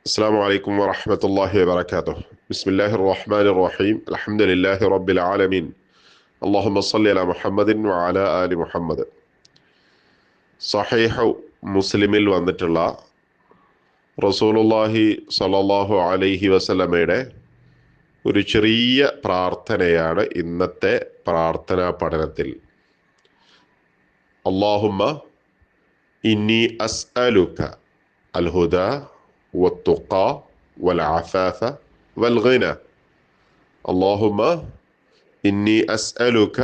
السلام عليكم ورحمة الله وبركاته. بسم الله الرحمن الرحيم. الحمد لله رب العالمين. اللهم صل على محمد وعلى آل محمد. സഹീഹ് മുസ്ലിമിൽ വന്നിട്ടുള്ള റസൂലുള്ളാഹി സ്വല്ലല്ലാഹു അലൈഹി വസല്ലമയുടെ ഒരു ചെറിയ പ്രാർത്ഥനയാണ് ഇന്നത്തെ പ്രാർത്ഥനാ പഠനത്തിൽ. അല്ലാഹുമ്മ ഇന്നി അസ്അലുക അൽ ഹുദാ വത്തുഖാ വൽ അഫാഫ വൽ ഗിന. അല്ലാഹുമ്മ ഇന്നി അസ്അലുക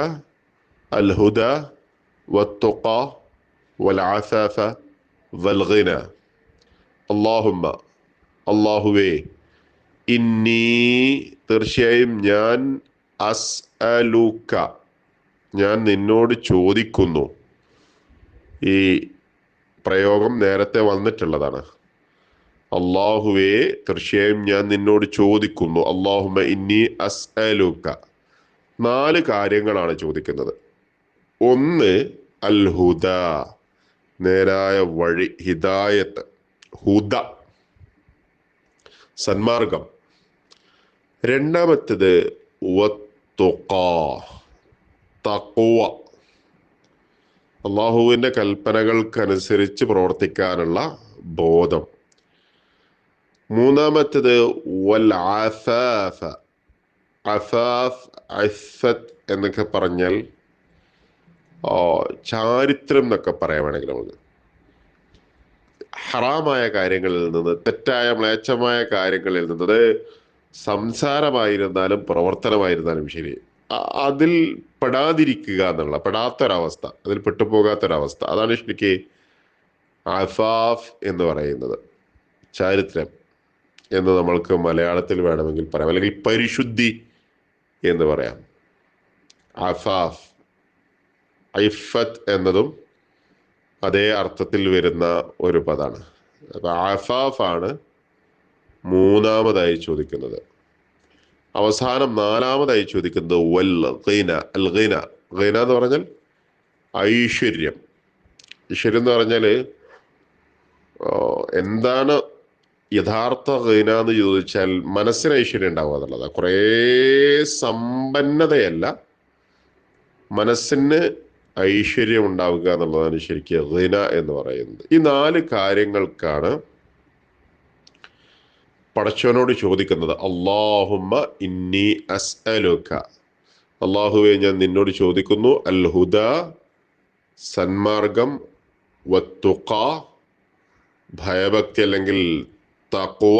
അൽ ഹുദാ വത്തുഖാ വൽ അഫാഫ വൽ ഗിന. അല്ലാഹുമ്മ അല്ലാഹുവേ, ഇന്നി തീർച്ചയായും ഞാൻ, അസ്അലുക ഞാൻ നിന്നോട് ചോദിക്കുന്നു. ഈ പ്രയോഗം നേരത്തെ വന്നിട്ടുള്ളതാണ്. അല്ലാഹുവേ, തീർച്ചയായും ഞാൻ നിന്നോട് ചോദിക്കുന്നു. അല്ലാഹുമ്മ ഇന്നി അസ്അലുക. 4 കാര്യങ്ങളാണ് ചോദിക്കുന്നത്. ഒന്ന്, അൽ ഹുദ, നേരായ വഴി, ഹിദായത്ത്, ഹുദ, സന്മാർഗം. രണ്ടാമത്തേത് വത്തുഖാ, തഖ്വ, അള്ളാഹുവിൻ്റെ കൽപ്പനകൾക്കനുസരിച്ച് പ്രവർത്തിക്കാനുള്ള ബോധം. മൂന്നാമത്തേത് വൽ അഫാഫ, അഫാഫ്, അഫത്ത് എന്നൊക്കെ പറഞ്ഞാൽ ചാരിത്രം എന്നൊക്കെ പറയാൻ വേണമെങ്കിൽ നമുക്ക് ഹറാമായ കാര്യങ്ങളിൽ നിന്ന്, തെറ്റായ മ്ലേച്ഛമായ കാര്യങ്ങളിൽ നിന്ന്, അത് സംസാരമായിരുന്നാലും പ്രവർത്തനമായിരുന്നാലും ശരി, അതിൽ പെടാതിരിക്കുക എന്നുള്ള, പെടാത്തൊരവസ്ഥ, അതിൽ പെട്ടുപോകാത്തൊരവസ്ഥ, അതാണ് ശരിക്ക് അഫാഫ് എന്ന് പറയുന്നത്. ചാരിത്രം എന്ന് നമ്മൾക്ക് മലയാളത്തിൽ വേണമെങ്കിൽ പറയാം, അല്ലെങ്കിൽ പരിശുദ്ധി എന്ന് പറയാം. അഫാഫ്, ഐഫത്ത് എന്നതും അതേ അർത്ഥത്തിൽ വരുന്ന ഒരു പദമാണ്. അപ്പൊ അഫാഫ് ആണ് മൂന്നാമതായി ചോദിക്കുന്നത്. അവസാനം 4-മതായി ചോദിക്കുന്നത് വൽ ഗിന, അൽ ഗിന. ഗിന എന്ന് പറഞ്ഞാൽ ഐശ്വര്യം. ഐശ്വര്യം എന്ന് പറഞ്ഞാൽ എന്താണ് യഥാർത്ഥ ഗിന എന്ന് ചോദിച്ചാൽ മനസ്സിന് ഐശ്വര്യം ഉണ്ടാവുക എന്നുള്ളതാണ്. കുറേ സമ്പന്നതയല്ല, മനസ്സിന് ഐശ്വര്യം ഉണ്ടാവുക എന്നുള്ളതാണ് ശരിക്കും ഗിന എന്ന് പറയുന്നത്. ഈ 4 കാര്യങ്ങൾക്കാണ് പടച്ചവനോട് ചോദിക്കുന്നത്. അല്ലാഹുമ്മ ഇന്നി അസ്അലുക, അല്ലാഹുവേ ഞാൻ നിന്നോട് ചോദിക്കുന്നു, അൽ ഹുദ, സന്മാർഗം, വത്തുഖാ, ഭയഭക്തി അല്ലെങ്കിൽ തഖ്വ,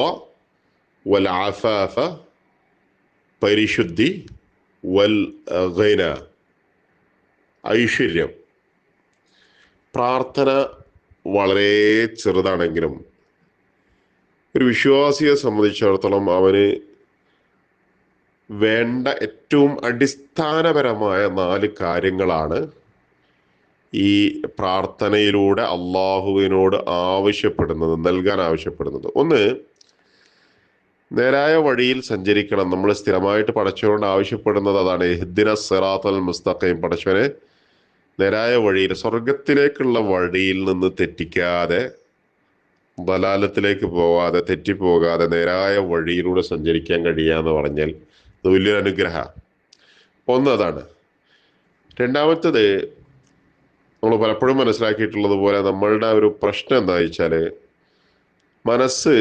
വൽ അഫാഫ, പരിശുദ്ധി, വൽ ഗിന, ഐശ്വര്യം. പ്രാർത്ഥന വളരെ ചെറുതാണെങ്കിലും ഒരു വിശ്വാസിയെ സംബന്ധിച്ചിടത്തോളം അവന് വേണ്ട ഏറ്റവും അടിസ്ഥാനപരമായ 4 കാര്യങ്ങളാണ് ഈ പ്രാർത്ഥനയിലൂടെ അള്ളാഹുവിനോട് ആവശ്യപ്പെടുന്നത്, നൽകാൻ ആവശ്യപ്പെടുന്നത്. ഒന്ന്, നേരായ വഴിയിൽ സഞ്ചരിക്കണം. നമ്മൾ സ്ഥിരമായിട്ട് പടച്ചവനോട് ആവശ്യപ്പെടുന്നത് അതാണ്. ഇഹ്ദിന സിറാത്തൽ മുസ്തഖീം, പടച്ചവനെ നേരായ വഴിയിൽ, സ്വർഗത്തിലേക്കുള്ള വഴിയിൽ നിന്ന് തെറ്റിക്കാതെ, ദലാലത്തിലേക്ക് പോകാതെ, തെറ്റിപ്പോകാതെ നേരായ വഴിയിലൂടെ സഞ്ചരിക്കാൻ കഴിയുക എന്ന് പറഞ്ഞാൽ അത് വലിയൊരു അനുഗ്രഹം. ഒന്ന് അതാണ്. രണ്ടാമത്തേത്, നമ്മൾ പലപ്പോഴും മനസ്സിലാക്കിയിട്ടുള്ളത് പോലെ നമ്മളുടെ ഒരു പ്രശ്നം എന്താ വെച്ചാൽ, മനസ്സ്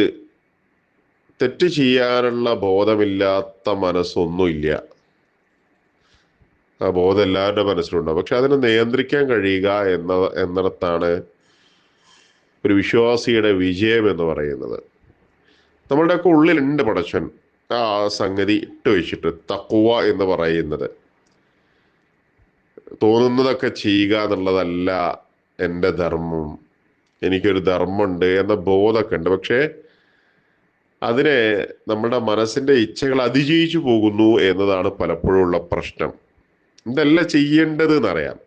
തെറ്റ് ചെയ്യാനുള്ള ബോധമില്ലാത്ത മനസ്സൊന്നുമില്ല. ആ ബോധം എല്ലാവരുടെ മനസ്സിലുണ്ടാവും. പക്ഷെ അതിനെ നിയന്ത്രിക്കാൻ കഴിയുക എന്നിടത്താണ് ഒരു വിശ്വാസിയുടെ വിജയം എന്ന് പറയുന്നത്. നമ്മളുടെയൊക്കെ ഉള്ളിലുണ്ട് പടച്ചവൻ ആ സംഗതി ഇട്ട് വെച്ചിട്ട്. തഖ്വ എന്ന് പറയുന്നത് തോന്നുന്നതൊക്കെ ചെയ്യുക എന്നുള്ളതല്ല എൻ്റെ ധർമ്മം, എനിക്കൊരു ധർമ്മമുണ്ട് എന്ന ബോധമൊക്കെ ഉണ്ട്. പക്ഷേ അതിനെ നമ്മുടെ മനസ്സിന്റെ ഇച്ഛകൾ അതിജയിച്ചു പോകുന്നു എന്നതാണ് പലപ്പോഴും ഉള്ള പ്രശ്നം. ഇതല്ല ചെയ്യേണ്ടത് എന്നറിയാം,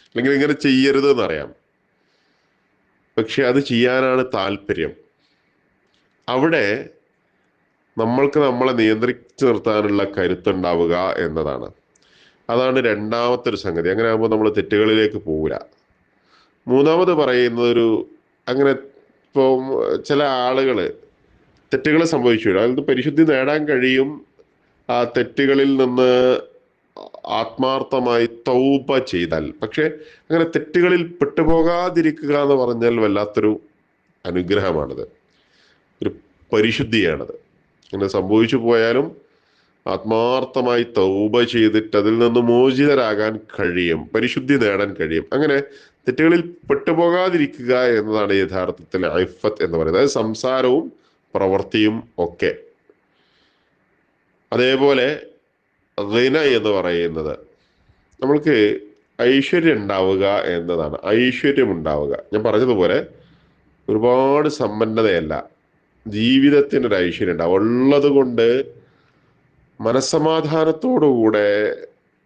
അല്ലെങ്കിൽ ഇങ്ങനെ ചെയ്യരുത് എന്നറിയാം, പക്ഷെ അത് ചെയ്യാനാണ് താല്പര്യം. അവിടെ നമ്മൾക്ക് നമ്മളെ നിയന്ത്രിച്ചു നിർത്താനുള്ള കരുത്തുണ്ടാവുക എന്നതാണ്. അതാണ് രണ്ടാമത്തെ ഒരു സംഗതി. അങ്ങനെ ആകുമ്പോൾ നമ്മൾ തെറ്റുകളിലേക്ക് പോകില്ല. മൂന്നാമത് പറയുന്നത് അങ്ങനെ ഇപ്പോൾ ചില ആളുകൾ തെറ്റുകൾ സംഭവിച്ചു വരും. അതിൽ നിന്ന് പരിശുദ്ധി നേടാൻ കഴിയും ആ തെറ്റുകളിൽ നിന്ന് ആത്മാർത്ഥമായി തൗബ ചെയ്താൽ. പക്ഷെ അങ്ങനെ തെറ്റുകളിൽ പെട്ടുപോകാതിരിക്കുക എന്ന് പറഞ്ഞാൽ വല്ലാത്തൊരു അനുഗ്രഹമാണത്, ഒരു പരിശുദ്ധിയാണത്. അങ്ങനെ സംഭവിച്ചു പോയാലും ആത്മാർത്ഥമായി തൗബ ചെയ്തിട്ട് അതിൽ നിന്ന് മോചിതരാകാൻ കഴിയും, പരിശുദ്ധി നേടാൻ കഴിയും. അങ്ങനെ തെറ്റുകളിൽ പെട്ടുപോകാതിരിക്കുക എന്നതാണ് യഥാർത്ഥത്തിൽ ഇഫത്ത് എന്ന് പറയുന്നത്. അതായത് സംസാരവും പ്രവൃത്തിയും ഒക്കെ. അതേപോലെ ഗിന എന്ന് പറയുന്നത് നമ്മൾക്ക് ഐശ്വര്യം ഉണ്ടാവുക എന്നതാണ്. ഐശ്വര്യം ഉണ്ടാവുക, ഞാൻ പറഞ്ഞതുപോലെ ഒരുപാട് സമ്പന്നതയല്ല, ജീവിതത്തിനൊരു ഐശ്വര്യം ഉണ്ടാവും. ഉള്ളത് കൊണ്ട് മനസ്സമാധാനത്തോടുകൂടെ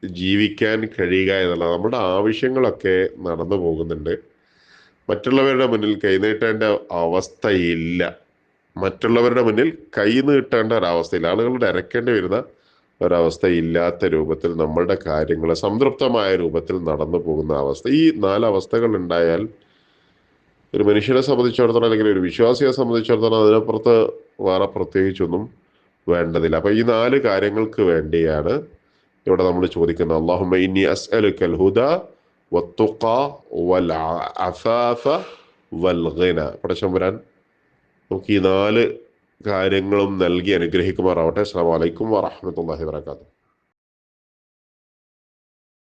ജീവിക്കാൻ കഴിയുക എന്നുള്ളത്. നമ്മുടെ ആവശ്യങ്ങളൊക്കെ നടന്നു പോകുന്നുണ്ട്. മറ്റുള്ളവരുടെ മുന്നിൽ കൈനീട്ടേണ്ട അവസ്ഥയില്ല. മറ്റുള്ളവരുടെ മുന്നിൽ കൈ നീട്ടേണ്ട ഒരവസ്ഥയില്ല. ആളുകളുടെ അരക്കേണ്ടി വരുന്ന ഒരവസ്ഥ ഇല്ലാത്ത രൂപത്തിൽ നമ്മളുടെ കാര്യങ്ങൾ സംതൃപ്തമായ രൂപത്തിൽ നടന്നു പോകുന്ന അവസ്ഥ. ഈ 4 അവസ്ഥകൾ ഉണ്ടായാൽ ഒരു മനുഷ്യനെ സംബന്ധിച്ചിടത്തോളം, അല്ലെങ്കിൽ ഒരു വിശ്വാസിയെ സംബന്ധിച്ചിടത്തോളം, അതിനപ്പുറത്ത് വേറെ പ്രത്യേകിച്ചൊന്നും വേണ്ടതില്ല. അപ്പൊ ഈ 4 കാര്യങ്ങൾക്ക് വേണ്ടിയാണ് ഇവിടെ നമ്മൾ ചോദിക്കുന്നത്. അല്ലാഹുമ്മ ഇന്നി അസ്അലുക്കൽ ഹുദ വത്തുഖ വൽ അഫാഫ വൽ ഗിന. പടച്ചമ്പുരാൻ നമുക്ക് ഈ 4 കാര്യങ്ങളും നൽകി അനുഗ്രഹിക്കുമാറാവട്ടെ. അസ്സലാമു അലൈക്കും വറഹ്മത്തുള്ളാഹി വബറകാതുഹു.